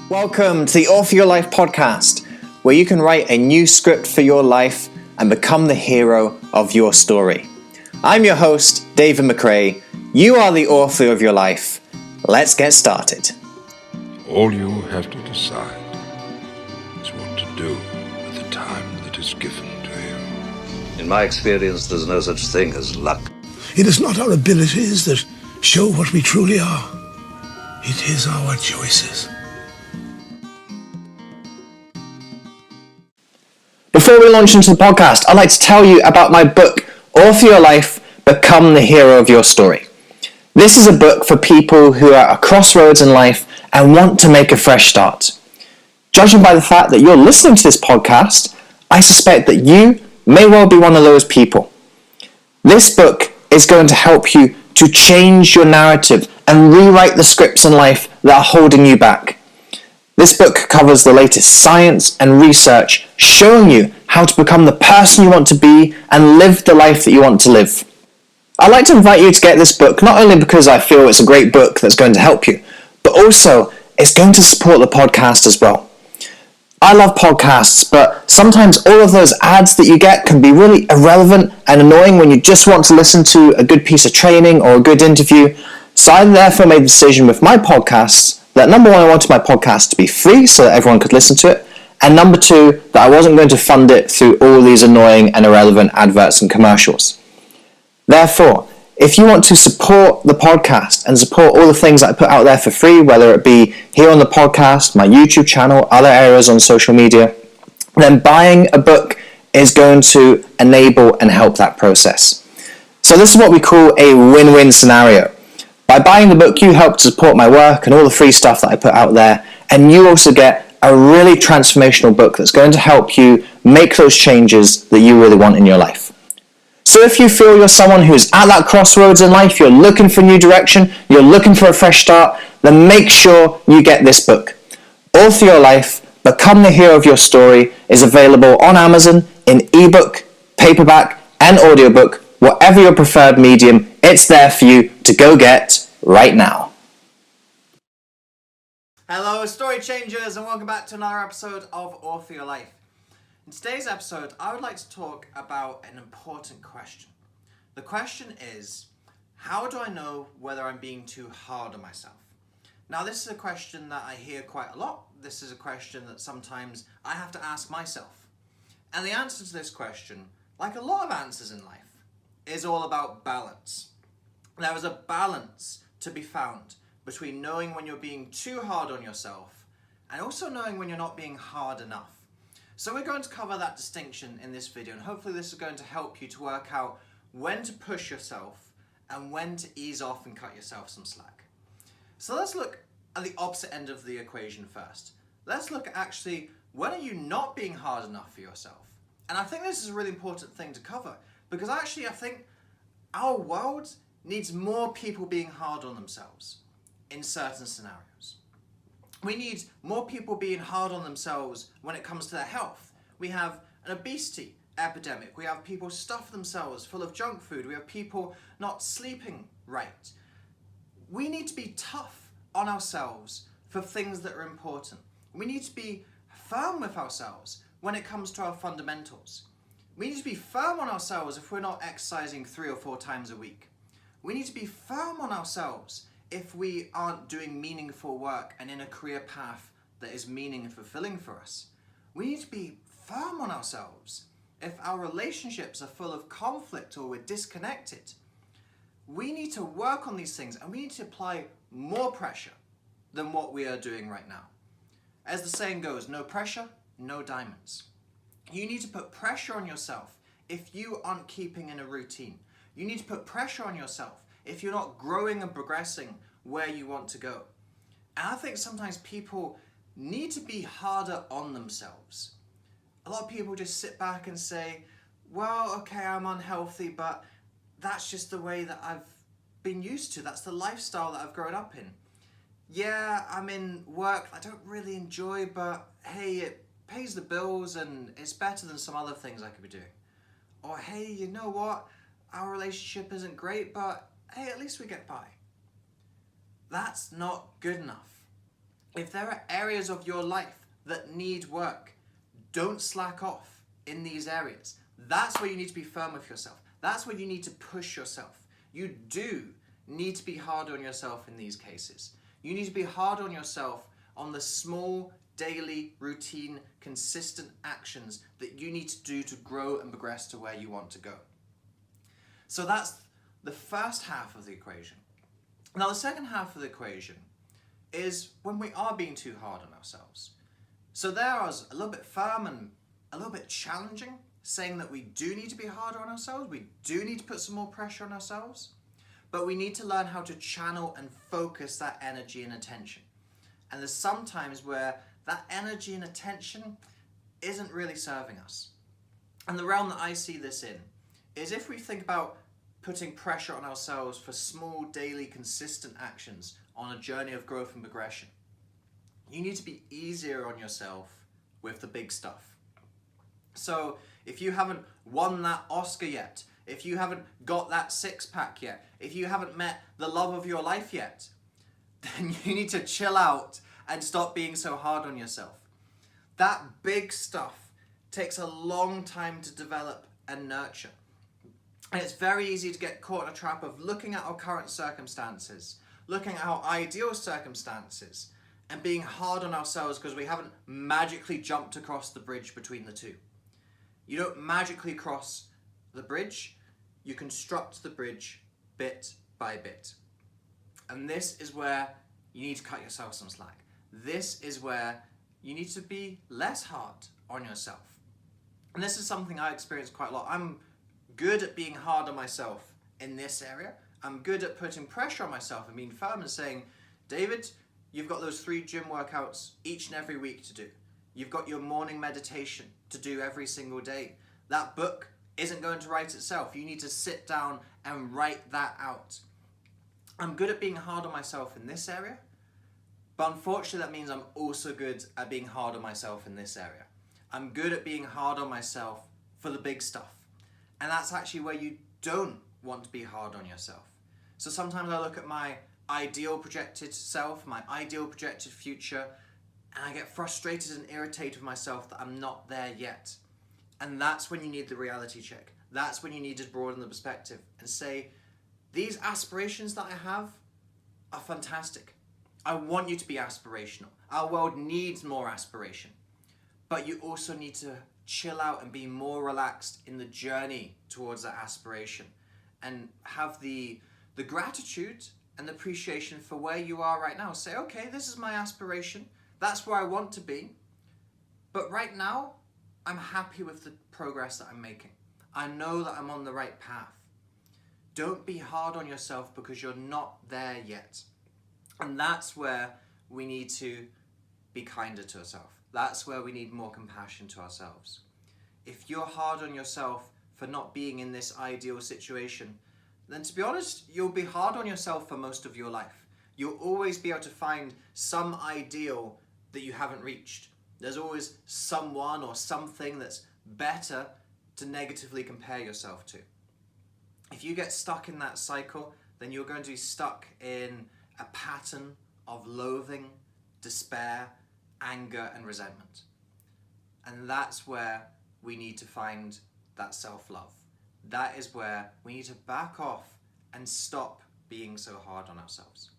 Welcome to the Author Your Life podcast, where you can write a new script for your life and become the hero of your story. I'm your host, David McRae. You are the author of your life. Let's get started. All you have to decide is what to do with the time that is given to you. In my experience, there's no such thing as luck. It is not our abilities that show what we truly are. It is our choices. Before we launch into the podcast, I'd like to tell you about my book, Author Your Life, Become the Hero of Your Story. This is a book for people who are at a crossroads in life and want to make a fresh start. Judging by the fact that you're listening to this podcast, I suspect that you may well be one of those people. This book is going to help you to change your narrative and rewrite the scripts in life that are holding you back. This book covers the latest science and research showing you how to become the person you want to be and live the life that you want to live. I'd like to invite you to get this book not only because I feel it's a great book that's going to help you, but also it's going to support the podcast as well. I love podcasts, but sometimes all of those ads that you get can be really irrelevant and annoying when you just want to listen to a good piece of training or a good interview. So I therefore made the decision with my podcasts that number one, I wanted my podcast to be free so that everyone could listen to it, and number two, that I wasn't going to fund it through all these annoying and irrelevant adverts and commercials. Therefore, if you want to support the podcast and support all the things that I put out there for free, whether it be here on the podcast, my YouTube channel, other areas on social media, then buying a book is going to enable and help that process. So this is what we call a win-win scenario. By buying the book, you help to support my work and all the free stuff that I put out there, and you also get a really transformational book that's going to help you make those changes that you really want in your life. So if you feel you're someone who's at that crossroads in life, you're looking for a new direction, you're looking for a fresh start, then make sure you get this book. Author Your Life, Become the Hero of Your Story is available on Amazon in ebook, paperback, and audiobook. Whatever your preferred medium, it's there for you to go get right now. Hello, story changers, and welcome back to another episode of Author Your Life. In today's episode, I would like to talk about an important question. The question is, how do I know whether I'm being too hard on myself? Now, this is a question that I hear quite a lot. This is a question that sometimes I have to ask myself. And the answer to this question, like a lot of answers in life, is all about balance. There is a balance to be found between knowing when you're being too hard on yourself and also knowing when you're not being hard enough. So we're going to cover that distinction in this video, and hopefully this is going to help you to work out when to push yourself and when to ease off and cut yourself some slack. So let's look at the opposite end of the equation first. Let's look at actually, when are you not being hard enough for yourself? And I think this is a really important thing to cover, because actually I think our world needs more people being hard on themselves in certain scenarios. We need more people being hard on themselves when it comes to their health. We have an obesity epidemic. We have people stuff themselves full of junk food. We have people not sleeping right. We need to be tough on ourselves for things that are important. We need to be firm with ourselves when it comes to our fundamentals. We need to be firm on ourselves if we're not exercising 3 or 4 times a week. We need to be firm on ourselves if we aren't doing meaningful work and in a career path that is meaning and fulfilling for us. We need to be firm on ourselves if our relationships are full of conflict or we're disconnected. We need to work on these things, and we need to apply more pressure than what we are doing right now. As the saying goes, no pressure, no diamonds. You need to put pressure on yourself if you aren't keeping in a routine. You need to put pressure on yourself if you're not growing and progressing where you want to go. And I think sometimes people need to be harder on themselves. A lot of people just sit back and say, well, okay, I'm unhealthy, but that's just the way that I've been used to. That's the lifestyle that I've grown up in. Yeah, I'm in work I don't really enjoy, but hey, it pays the bills and it's better than some other things I could be doing. Or hey, you know what? Our relationship isn't great, but hey, at least we get by. That's not good enough. If there are areas of your life that need work, don't slack off in these areas. That's where you need to be firm with yourself. That's where you need to push yourself. You do need to be hard on yourself in these cases. You need to be hard on yourself on the small, daily, routine, consistent actions that you need to do to grow and progress to where you want to go. So that's the first half of the equation. Now, the second half of the equation is when we are being too hard on ourselves. So there I was a little bit firm and a little bit challenging, saying that we do need to be harder on ourselves, we do need to put some more pressure on ourselves, but we need to learn how to channel and focus that energy and attention. And there's some times where that energy and attention isn't really serving us. And the realm that I see this in is if we think about putting pressure on ourselves for small, daily, consistent actions on a journey of growth and progression. You need to be easier on yourself with the big stuff. So if you haven't won that Oscar yet, if you haven't got that six-pack yet, if you haven't met the love of your life yet, then you need to chill out and stop being so hard on yourself. That big stuff takes a long time to develop and nurture. And it's very easy to get caught in a trap of looking at our current circumstances, looking at our ideal circumstances, and being hard on ourselves because we haven't magically jumped across the bridge between the two. You don't magically cross the bridge, you construct the bridge bit by bit. And this is where you need to cut yourself some slack. This is where you need to be less hard on yourself. And this is something I experience quite a lot. I'm good at being hard on myself in this area. I'm good at putting pressure on myself and being firm and saying, David, you've got those 3 gym workouts each and every week to do. You've got your morning meditation to do every single day. That book isn't going to write itself. You need to sit down and write that out. I'm good at being hard on myself in this area, but unfortunately that means I'm also good at being hard on myself in this area. I'm good at being hard on myself for the big stuff. And that's actually where you don't want to be hard on yourself. So sometimes I look at my ideal projected self, my ideal projected future, and I get frustrated and irritated with myself that I'm not there yet. And that's when you need the reality check. That's when you need to broaden the perspective and say, these aspirations that I have are fantastic. I want you to be aspirational. Our world needs more aspiration. But you also need to chill out and be more relaxed in the journey towards that aspiration and have the gratitude and the appreciation for where you are right now. Say, okay, this is my aspiration. That's where I want to be. But right now, I'm happy with the progress that I'm making. I know that I'm on the right path. Don't be hard on yourself because you're not there yet. And that's where we need to be kinder to ourselves. That's where we need more compassion to ourselves. If you're hard on yourself for not being in this ideal situation, then to be honest, you'll be hard on yourself for most of your life. You'll always be able to find some ideal that you haven't reached. There's always someone or something that's better to negatively compare yourself to. If you get stuck in that cycle, then you're going to be stuck in a pattern of loathing, despair, anger, and resentment. And that's where we need to find that self-love. That is where we need to back off and stop being so hard on ourselves.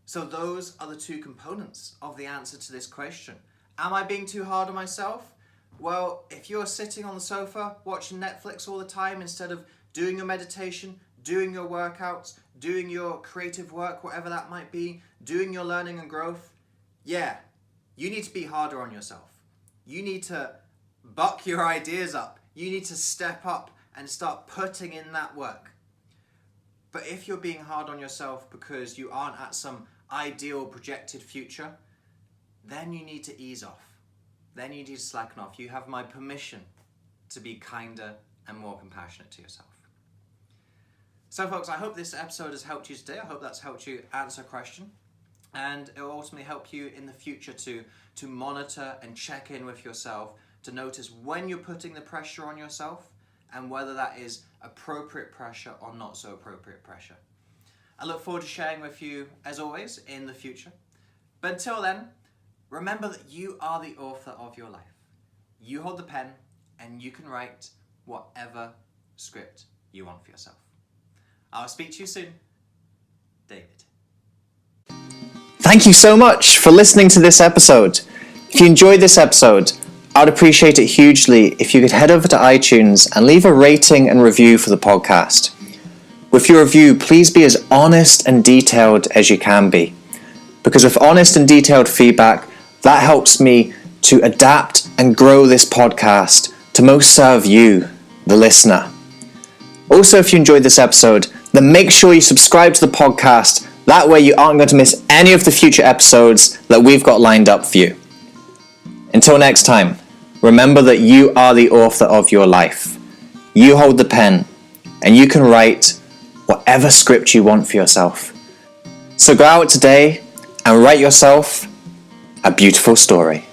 So those are the 2 components of the answer to this question. Am I being too hard on myself? Well, if you're sitting on the sofa watching Netflix all the time instead of doing your meditation, doing your workouts, doing your creative work, whatever that might be, doing your learning and growth, yeah, you need to be harder on yourself. You need to buck your ideas up. You need to step up and start putting in that work. But if you're being hard on yourself because you aren't at some ideal projected future, then you need to ease off. Then you need to slacken off. You have my permission to be kinder and more compassionate to yourself. So folks, I hope this episode has helped you today. I hope that's helped you answer a question. And it will ultimately help you in the future to monitor and check in with yourself, to notice when you're putting the pressure on yourself and whether that is appropriate pressure or not so appropriate pressure. I look forward to sharing with you, as always, in the future. But until then, remember that you are the author of your life. You hold the pen and you can write whatever script you want for yourself. I'll speak to you soon. David. Thank you so much for listening to this episode. If you enjoyed this episode, I'd appreciate it hugely if you could head over to iTunes and leave a rating and review for the podcast. With your review, please be as honest and detailed as you can be. Because with honest and detailed feedback, that helps me to adapt and grow this podcast to most serve you, the listener. Also, if you enjoyed this episode, then make sure you subscribe to the podcast. That way you aren't going to miss any of the future episodes that we've got lined up for you. Until next time, remember that you are the author of your life. You hold the pen, and you can write whatever script you want for yourself. So go out today and write yourself a beautiful story.